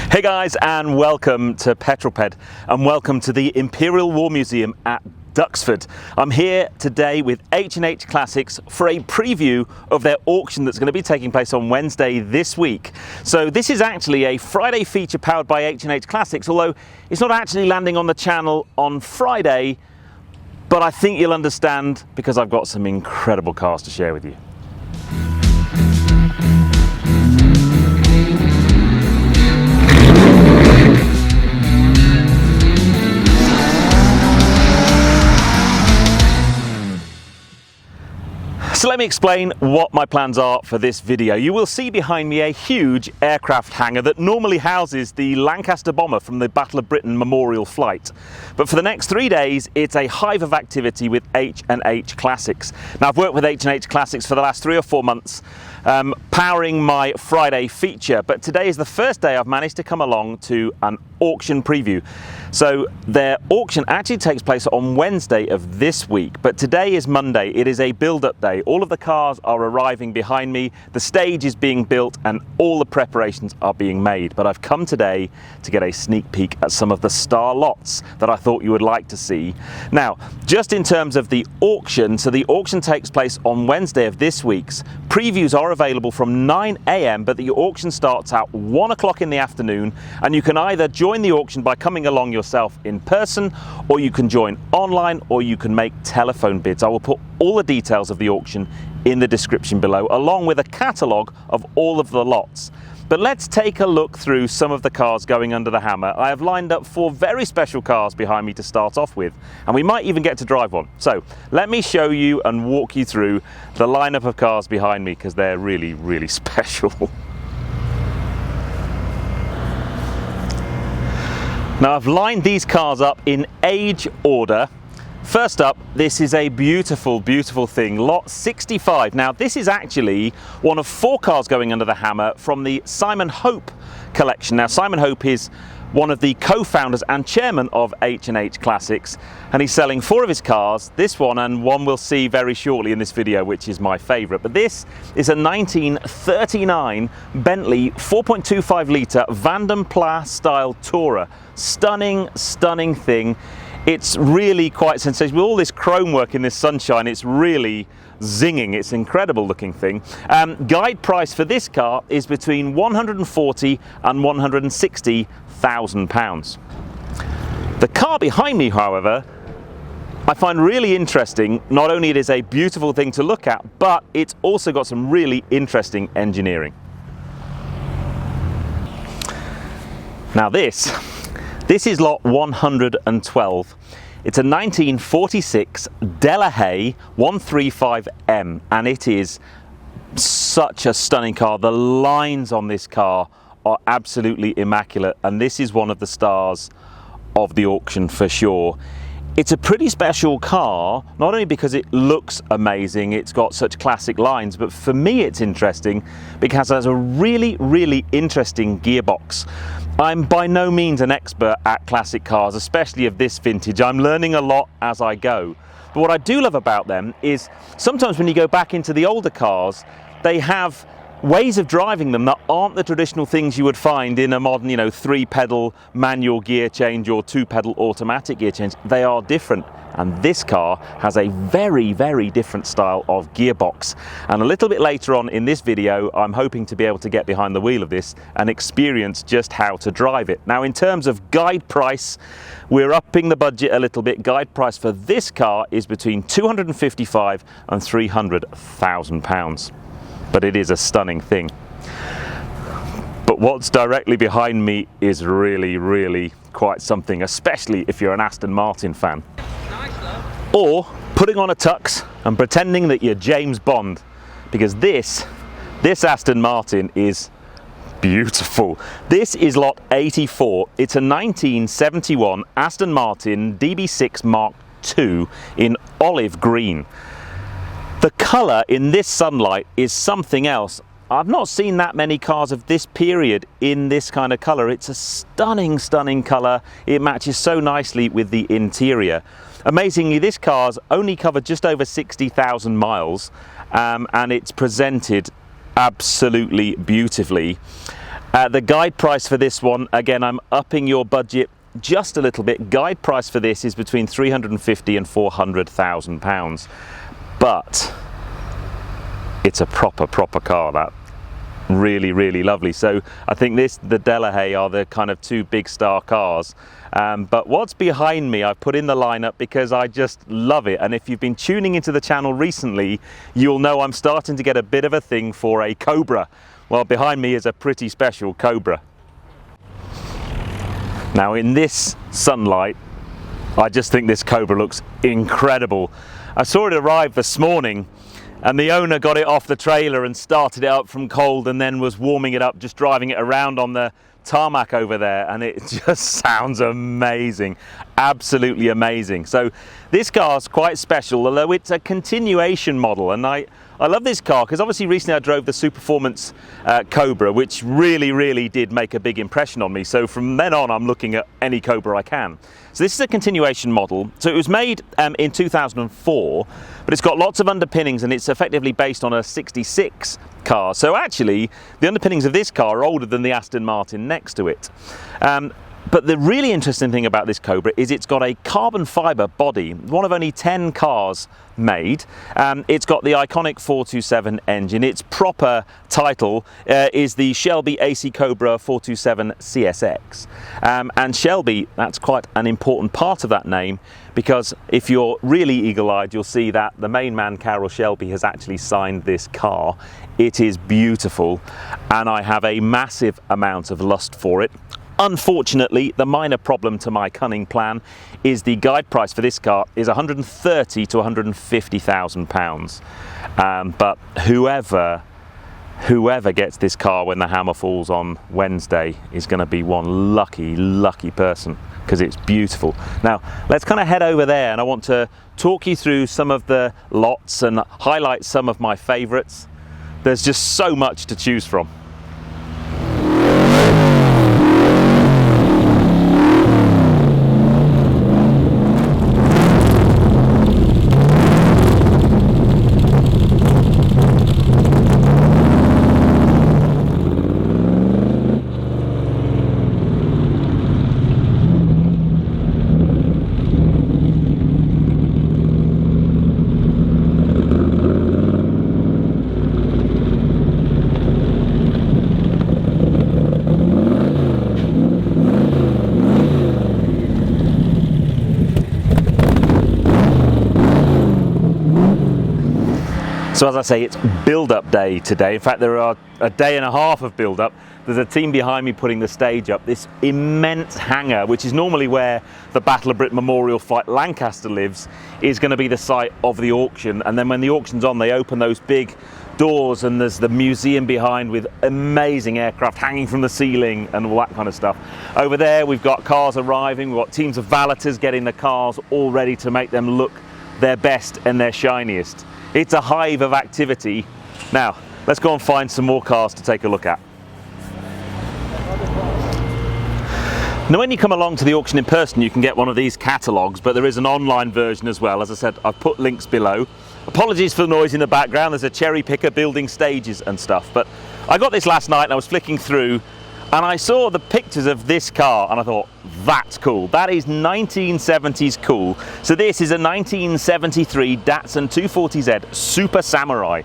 Hey guys, and welcome to Petrol and welcome to the Imperial War Museum at Duxford. I'm here today with H&H Classics for a preview of their auction that's going to be taking place on Wednesday this week. So this is actually a Friday feature powered by H&H Classics, although it's not actually landing on the channel on Friday, but I think you'll understand because I've got some incredible cars to share with you. So let me explain what my plans are for this video. You will see behind me a huge aircraft hangar that normally houses the Lancaster bomber from the Battle of Britain memorial flight. But for the next 3 days, it's a hive of activity with H&H Classics. Now, I've worked with H&H Classics for the last 3 or 4 months, powering my Friday feature. But today is the first day I've managed to come along to an auction preview. So their auction actually takes place on Wednesday of this week, but today is Monday. It is a build-up day. All of the cars are arriving behind me, the stage is being built, and all the preparations are being made. But I've come today to get a sneak peek at some of the star lots that I thought you would like to see. Now, just in terms of the auction, so the auction takes place on Wednesday of this week's. Previews are available from 9 AM, but the auction starts at 1 o'clock in the afternoon, and you can either join the auction by coming along yourself in person, or you can join online, or you can make telephone bids. I will put all the details of the auction in the description below, along with a catalogue of all of the lots. But let's take a look through some of the cars going under the hammer. I have lined up 4 very special cars behind me to start off with, and we might even get to drive one. So let me show you and walk you through the lineup of cars behind me, because they're really, really special. Now, I've lined these cars up in age order. First up, this is a beautiful, beautiful thing, lot 65. Now, this is actually one of 4 cars going under the hammer from the Simon Hope collection. Now, Simon Hope is one of the co-founders and chairman of H&H Classics, and he's selling 4 of his cars, this one and one we'll see very shortly in this video, which is my favourite. But this is a 1939 Bentley 4.25 litre Van Pla style Tourer. Stunning, stunning thing. It's really quite sensational. With all this chrome work in this sunshine, it's really zinging. It's an incredible looking thing. Guide price for this car is between £140,000 and £160,000. The car behind me, however, I find really interesting. Not only it is a beautiful thing to look at, but it's also got some really interesting engineering. Now this is lot 112. It's a 1946 Delahaye 135M, and it is such a stunning car. The lines on this car are absolutely immaculate, and this is one of the stars of the auction for sure. It's a pretty special car, not only because it looks amazing, it's got such classic lines, but for me it's interesting because it has a really, really interesting gearbox. I'm by no means an expert at classic cars, especially of this vintage. I'm learning a lot as I go. But what I do love about them is sometimes when you go back into the older cars, they have ways of driving them that aren't the traditional things you would find in a modern, 3-pedal manual gear change or 2-pedal automatic gear change. They are different, and this car has a very, very different style of gearbox. And a little bit later on in this video, I'm hoping to be able to get behind the wheel of this and experience just how to drive it. Now, in terms of guide price, we're upping the budget a little bit. Guide price for this car is between £255,000 and £300,000. But it is a stunning thing. But what's directly behind me is really, really quite something, especially if you're an Aston Martin fan. Or putting on a tux and pretending that you're James Bond, because this Aston Martin is beautiful. This is lot 84. It's a 1971 Aston Martin DB6 Mark II in olive green. The colour in this sunlight is something else. I've not seen that many cars of this period in this kind of colour. It's a stunning, stunning colour. It matches so nicely with the interior. Amazingly, this car's only covered just over 60,000 miles, and it's presented absolutely beautifully. The guide price for this one, again, I'm upping your budget just a little bit. Guide price for this is between 350 and 400,000 pounds, but it's a proper car. That really lovely. So I think the Delahaye are the kind of two big star cars, but what's behind me I've put in the lineup because I just love it. And if you've been tuning into the channel recently, you'll know I'm starting to get a bit of a thing for a Cobra. Well, behind me is a pretty special Cobra. Now in this sunlight, I just think this Cobra looks incredible. I saw it arrive this morning and the owner got it off the trailer and started it up from cold and then was warming it up, just driving it around on the tarmac over there, and it just sounds amazing, absolutely amazing. So this car's quite special, although it's a continuation model, and I love this car because obviously recently I drove the Superformance Cobra, which really did make a big impression on me. So from then on I'm looking at any Cobra I can. So this is a continuation model. So it was made in 2004, but it's got lots of underpinnings and it's effectively based on a 66 car. So actually the underpinnings of this car are older than the Aston Martin next to it. But the really interesting thing about this Cobra is it's got a carbon fibre body, one of only 10 cars made. It's got the iconic 427 engine. Its proper title is the Shelby AC Cobra 427 CSX. And Shelby, that's quite an important part of that name, because if you're really eagle-eyed, you'll see that the main man, Carroll Shelby, has actually signed this car. It is beautiful, and I have a massive amount of lust for it. Unfortunately, the minor problem to my cunning plan is the guide price for this car is 130 to 150,000 pounds. But whoever gets this car when the hammer falls on Wednesday is going to be one lucky person, because it's beautiful. Now let's kind of head over there, and I want to talk you through some of the lots and highlight some of my favourites. There's just so much to choose from. So as I say, it's build-up day today. In fact, there are a day and a half of build-up. There's a team behind me putting the stage up. This immense hangar, which is normally where the Battle of Britain Memorial Fight Lancaster lives, is going to be the site of the auction. And then when the auction's on, they open those big doors and there's the museum behind with amazing aircraft hanging from the ceiling and all that kind of stuff. Over there, we've got cars arriving. We've got teams of valeters getting the cars all ready to make them look their best and their shiniest. It's a hive of activity. Now, let's go and find some more cars to take a look at. Now, when you come along to the auction in person, you can get one of these catalogues, but there is an online version as well. As I said, I've put links below. Apologies for the noise in the background. There's a cherry picker building stages and stuff. But I got this last night and I was flicking through and I saw the pictures of this car and I thought, that's cool. That is 1970s cool. So this is a 1973 Datsun 240Z Super Samurai,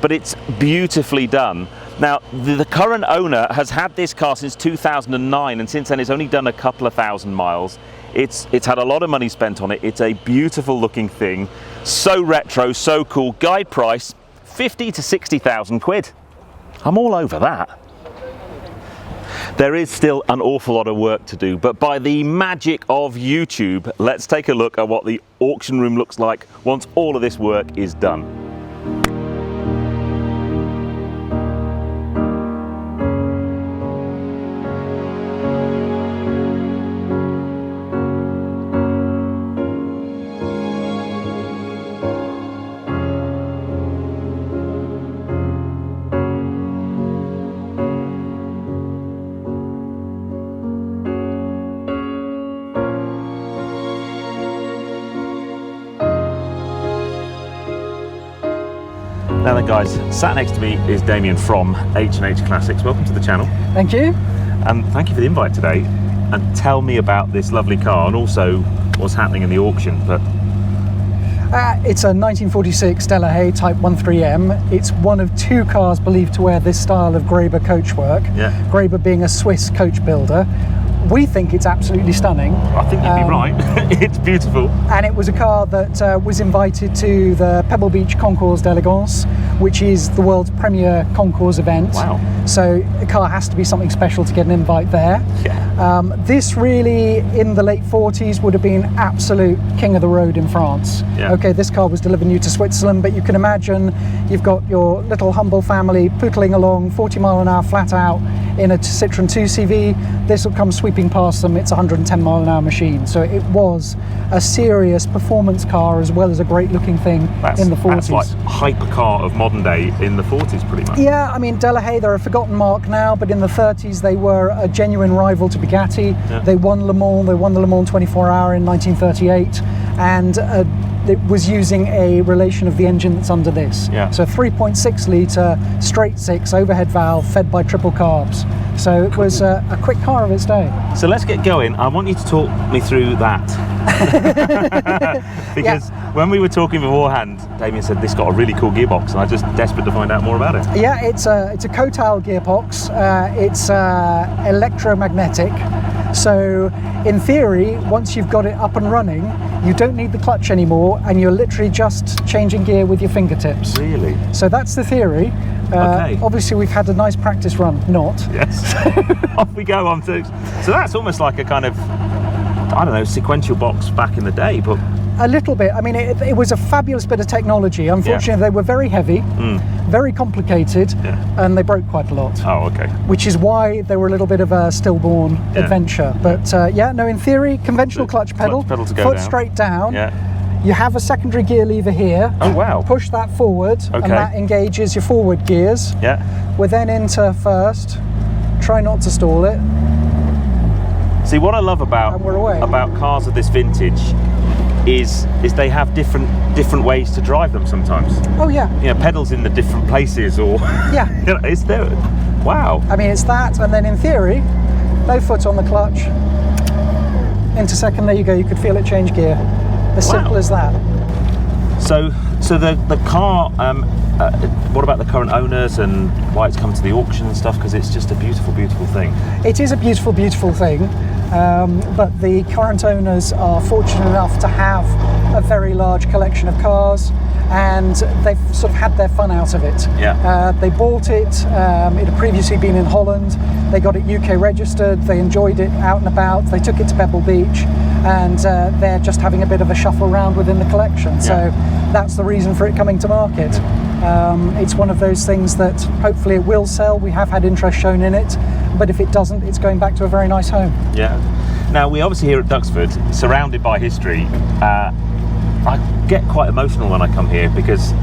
but it's beautifully done. Now, the current owner has had this car since 2009, and since then it's only done a couple of thousand miles. It's had a lot of money spent on it. It's a beautiful looking thing, so retro, so cool. Guide price 50 to 60,000 quid. I'm all over that. There is still an awful lot of work to do, but by the magic of YouTube, let's take a look at what the auction room looks like once all of this work is done. Now then guys, sat next to me is Damien from H&H Classics. Welcome to the channel. Thank you. And thank you for the invite today. And tell me about this lovely car and also what's happening in the auction. But It's a 1946 Delahaye Type 13M. It's one of two cars believed to wear this style of Graber coachwork. Yeah. Graber being a Swiss coach builder. We think it's absolutely stunning. I think you'd be right. It's beautiful. And it was a car that was invited to the Pebble Beach Concours d'Elegance, which is the world's premier concours event. Wow. So a car has to be something special to get an invite there. Yeah. This really, in the late 40s, would have been absolute king of the road in France. Yeah. Okay, this car was delivering you to Switzerland, but you can imagine you've got your little humble family pootling along 40 mile an hour flat out in a Citroen 2CV. This will come sweeping past them. It's a 110 mile an hour machine. So it was a serious performance car as well as a great looking thing in the 40s. That's like hypercar of modern day in the 40s pretty much. Yeah, I mean, Delahaye, they're a forgotten mark now, but in the 30s they were a genuine rival to Bugatti. Yeah. They won Le Mans, they won the Le Mans 24 hour in 1938, and it was using a relation of the engine that's under this. Yeah. So 3.6 litre, straight six, overhead valve, fed by triple carbs. So it was a quick car of its day. So let's get going. I want you to talk me through that. Because when we were talking beforehand, Damien said this got a really cool gearbox, and I'm just desperate to find out more about it. Yeah, it's a Cotal gearbox. It's electromagnetic. So in theory, once you've got it up and running, you don't need the clutch anymore, and you're literally just changing gear with your fingertips. Really? So that's the theory. Okay. Obviously, we've had a nice practice run. Not. Yes. Off we go. So that's almost like a kind of, I don't know, sequential box back in the day, but a little bit. I mean, it was a fabulous bit of technology. Unfortunately, they were very heavy, very complicated, and they broke quite a lot. Oh, okay. Which is why they were a little bit of a stillborn adventure. But no, in theory, conventional clutch pedal to go foot down. Straight down. Yeah. You have a secondary gear lever here. Oh, wow. Push that forward, and that engages your forward gears. Yeah. We're then into first. Try not to stall it. See, what I love about cars of this vintage is they have different ways to drive them sometimes. Oh yeah. You know, pedals in the different places, or yeah. You know, is there? Wow. I mean, it's that, and then in theory, no foot on the clutch. Into second, there you go. You could feel it change gear. As simple as that. So the car. What about the current owners and why it's come to the auction and stuff? Because it's just a beautiful, beautiful thing. It is a beautiful, beautiful thing. But the current owners are fortunate enough to have a very large collection of cars, and they've sort of had their fun out of it. Yeah. They bought it. It had previously been in Holland. They got it UK registered. They enjoyed it out and about. They took it to Pebble Beach, and they're just having a bit of a shuffle around within the collection. So that's the reason for it coming to market. It's one of those things that hopefully it will sell. We have had interest shown in it, but if it doesn't, it's going back to a very nice home. Yeah. Now, we obviously here at Duxford, surrounded by history. I get quite emotional when I come here because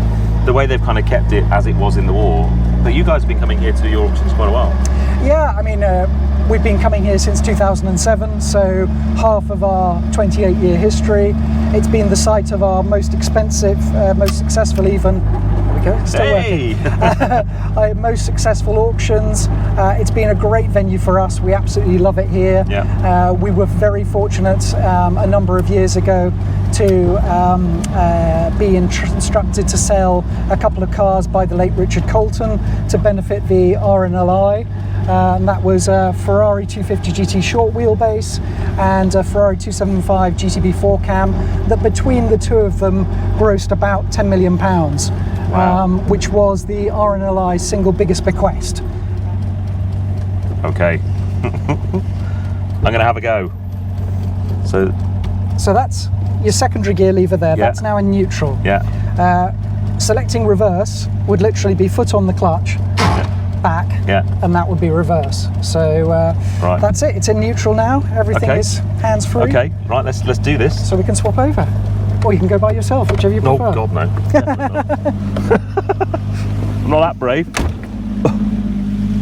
the way they've kind of kept it as it was in the war. But you guys have been coming here to do your auctions quite a while. Yeah, I mean, we've been coming here since 2007, so half of our 28-year history. It's been the site of our most expensive, most successful even. There we go, still working. Most successful auctions. It's been a great venue for us. We absolutely love it here. Yeah. We were very fortunate a number of years ago to be instructed to sell a couple of cars by the late Richard Colton to benefit the RNLI. And that was a Ferrari 250 GT short wheelbase and a Ferrari 275 GTB 4-cam that between the two of them grossed about £10 million, which was the RNLI's single biggest bequest. Okay. I'm going to have a go. So that's your secondary gear lever there. Yeah. That's now in neutral. Yeah. Selecting reverse would literally be foot on the clutch, back, and that would be reverse. So that's it. It's in neutral now. Everything is hands free. Okay. Right. Let's do this. So we can swap over, or you can go by yourself, whichever you prefer. Oh God, no. I'm not that brave.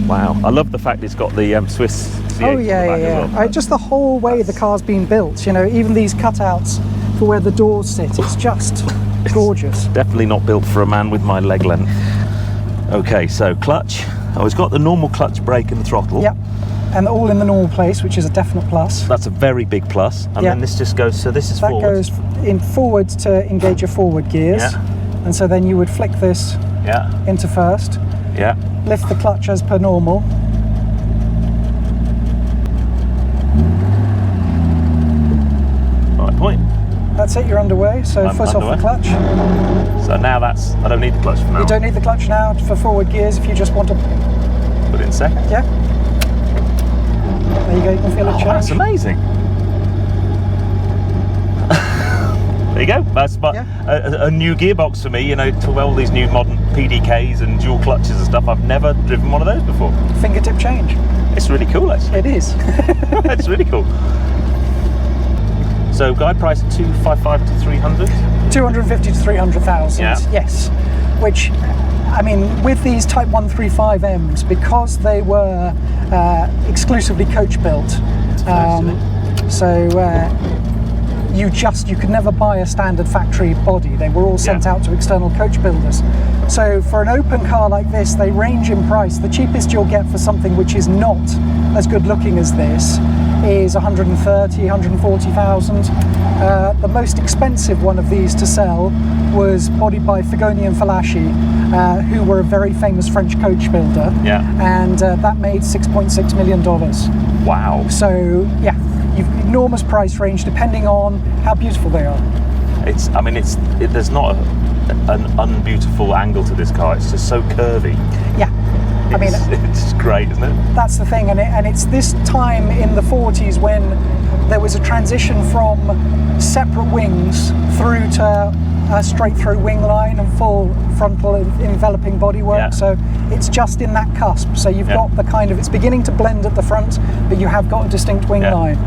Wow. I love the fact it's got the Swiss C8 on the back as well. Just the whole way the car's been built. You know, even these cutouts for where the doors sit. It's just gorgeous. Definitely not built for a man with my leg length. Okay, so clutch. Oh, it's got the normal clutch brake and the throttle. Yep, and all in the normal place, which is a definite plus. That's a very big plus. And then this just goes, so this is that forward. goes in forward to engage your forward gears. Yeah. And so then you would flick this into first. Yeah. Lift the clutch as per normal. Right point. That's it, you're underway. So I'm foot underway. off the clutch. So now I don't need the clutch for now. You don't need the clutch now for forward gears if you just want to Put it in second. Yeah. There you go, you can feel it change. That's amazing. There you go. That's a new gearbox for me, you know, to all these new modern PDKs and dual clutches and stuff. I've never driven one of those before. Fingertip change. It's really cool, actually. It is. It's really cool. So guide price 255 to 300? 250 to 300,000, yes. Which, I mean, with these Type 135Ms, because they were exclusively coach built, you could never buy a standard factory body. They were all sent out to external coach builders. So for an open car like this, they range in price. The cheapest you'll get for something which is not as good looking as this is 130, 140,000. The most expensive one of these to sell was bodied by Figoni and Falaschi, who were a very famous French coach builder. Yeah. And that made $6.6 million. Wow. So yeah, you've enormous price range depending on how beautiful they are. There's not an unbeautiful angle to this car. It's just so curvy. Yeah. It's great, isn't it? That's the thing, and it's this time in the 40s when there was a transition from separate wings through to a straight through wing line and full frontal enveloping bodywork. Yeah. So it's just in that cusp. So you've got the kind of, it's beginning to blend at the front, but you have got a distinct wing line.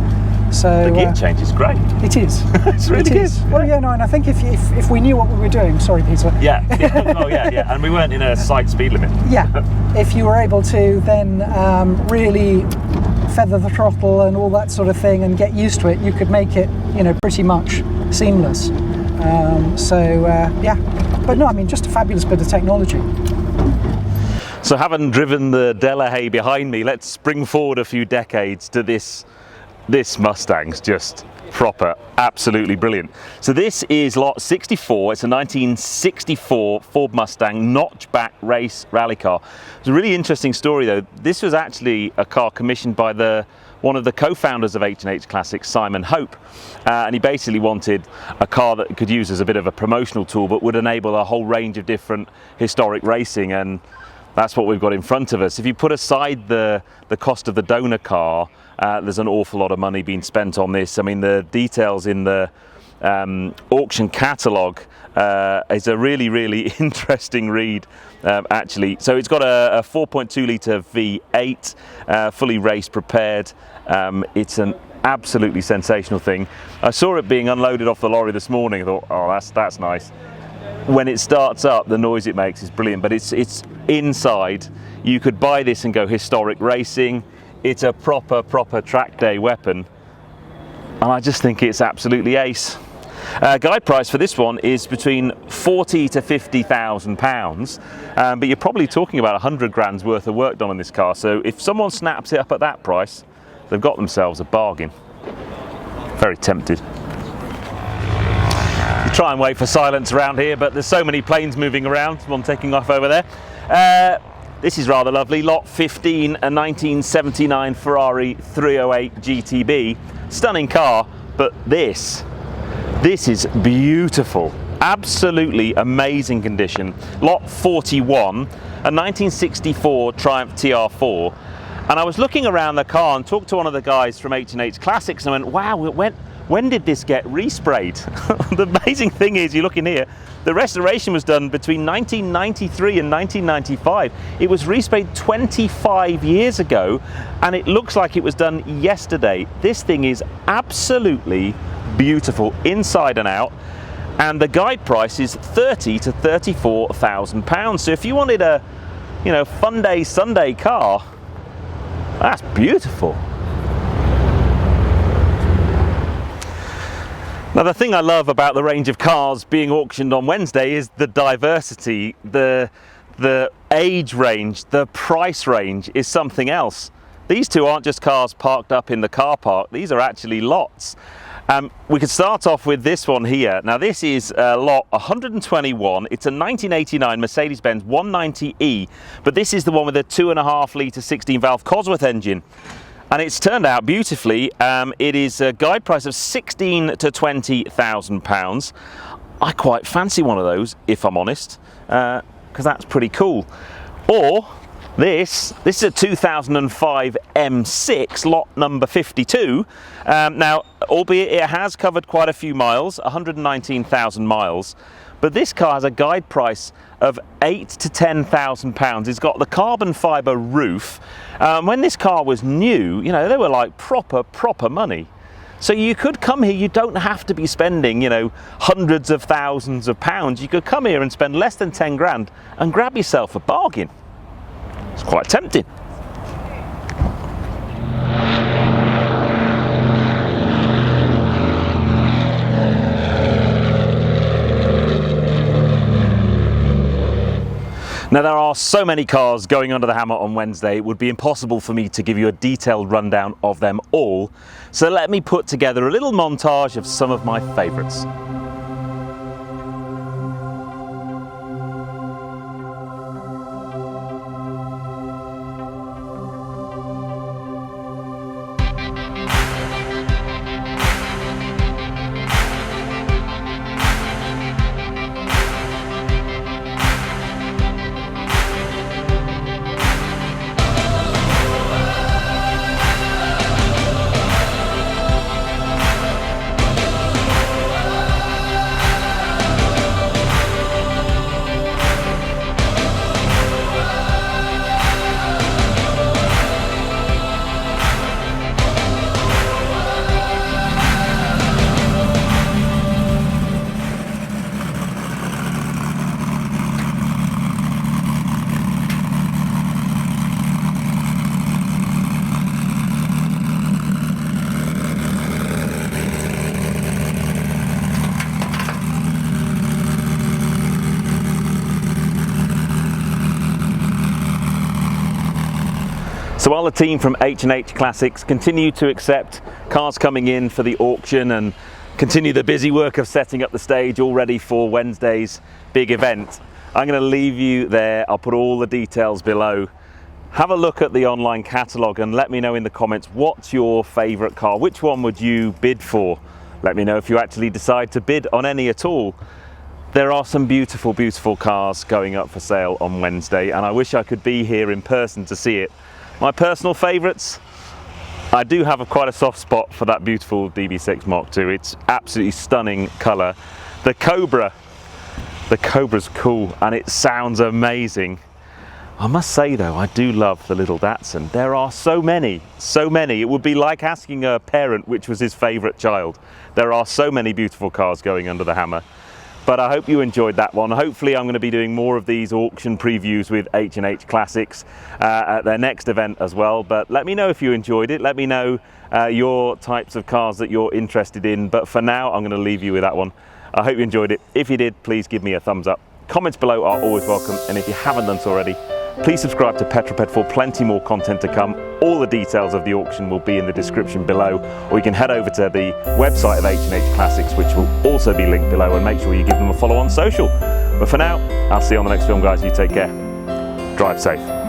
So the gear change is great. It is. It's really good. Well, and I think if we knew what we were doing, sorry, Peter. Yeah. And we weren't in a side speed limit. Yeah. If you were able to then really feather the throttle and all that sort of thing and get used to it, you could make it, pretty much seamless. But no, just a fabulous bit of technology. So having driven the Delahaye behind me, let's spring forward a few decades to this Mustang's just proper, absolutely brilliant. So this is lot 64. It's a 1964 Ford Mustang notchback race rally car. It's a really interesting story though. This was actually a car commissioned by one of the co-founders of H&H Classics, Simon Hope, and he basically wanted a car that could use as a bit of a promotional tool but would enable a whole range of different historic racing, and that's what we've got in front of us. If you put aside the cost of the donor car, there's an awful lot of money being spent on this. The details in the auction catalogue is a really, really interesting read, actually. So it's got a 4.2 litre V8, fully race prepared. It's an absolutely sensational thing. I saw it being unloaded off the lorry this morning. I thought, oh, that's nice. When it starts up, the noise it makes is brilliant, but it's inside. You could buy this and go historic racing. It's a proper track day weapon, and I just think it's absolutely ace. Guide price for this one is between £40,000 to £50,000, but you're probably talking about 100 grand's worth of work done on this car. So if someone snaps it up at that price, they've got themselves a bargain. Very tempted. You try and wait for silence around here, but there's so many planes moving around. One taking off over there. This is rather lovely. Lot 15, a 1979 Ferrari 308 GTB. Stunning car, but this is beautiful. Absolutely amazing condition. Lot 41, a 1964 Triumph TR4. And I was looking around the car and talked to one of the guys from H&H Classics, and I went, wow, when did this get resprayed? The amazing thing is, you look in here, the restoration was done between 1993 and 1995. It was resprayed 25 years ago, and it looks like it was done yesterday. This thing is absolutely beautiful inside and out, and the guide price is £30,000 to £34,000. So if you wanted a, fun day Sunday car, that's beautiful. Now, the thing I love about the range of cars being auctioned on Wednesday is the diversity, the age range, the price range is something else. These two aren't just cars parked up in the car park, these are actually lots. We could start off with this one here. Now, this is lot 121. It's a 1989 Mercedes-Benz 190E, but this is the one with a 2.5 litre 16-valve Cosworth engine. And it's turned out beautifully. It is a guide price of £16,000 to £20,000. I quite fancy one of those, if I'm honest, because that's pretty cool. Or this is a 2005 M6, lot number 52. Now, albeit it has covered quite a few miles, 119,000 miles, but this car has a guide price of £8,000 to £10,000. It's got the carbon fibre roof. When this car was new, you know, they were like proper money. So you could come here, you don't have to be spending, you know, hundreds of thousands of pounds. You could come here and spend less than 10 grand and grab yourself a bargain. It's quite tempting. Now, there are so many cars going under the hammer on Wednesday, it would be impossible for me to give you a detailed rundown of them all. So let me put together a little montage of some of my favourites. So while the team from H&H Classics continue to accept cars coming in for the auction and continue the busy work of setting up the stage all ready for Wednesday's big event, I'm going to leave you there. I'll put all the details below. Have a look at the online catalogue and let me know in the comments what's your favourite car. Which one would you bid for? Let me know if you actually decide to bid on any at all. There are some beautiful, beautiful cars going up for sale on Wednesday, and I wish I could be here in person to see it. My personal favourites, I do have quite a soft spot for that beautiful DB6 Mark II. It's absolutely stunning colour. The Cobra's cool and it sounds amazing. I must say though, I do love the little Datsun. There are so many. It would be like asking a parent which was his favourite child. There are so many beautiful cars going under the hammer. But I hope you enjoyed that one. Hopefully I'm going to be doing more of these auction previews with H&H Classics at their next event as well. But let me know if you enjoyed it. Let me know your types of cars that you're interested in. But for now, I'm going to leave you with that one. I hope you enjoyed it. If you did, please give me a thumbs up. Comments below are always welcome. And if you haven't done so already, please subscribe to Petrol for plenty more content to come. All the details of the auction will be in the description below, or you can head over to the website of H&H Classics, which will also be linked below, and make sure you give them a follow on social. But for now, I'll see you on the next film, guys. You take care. Drive safe.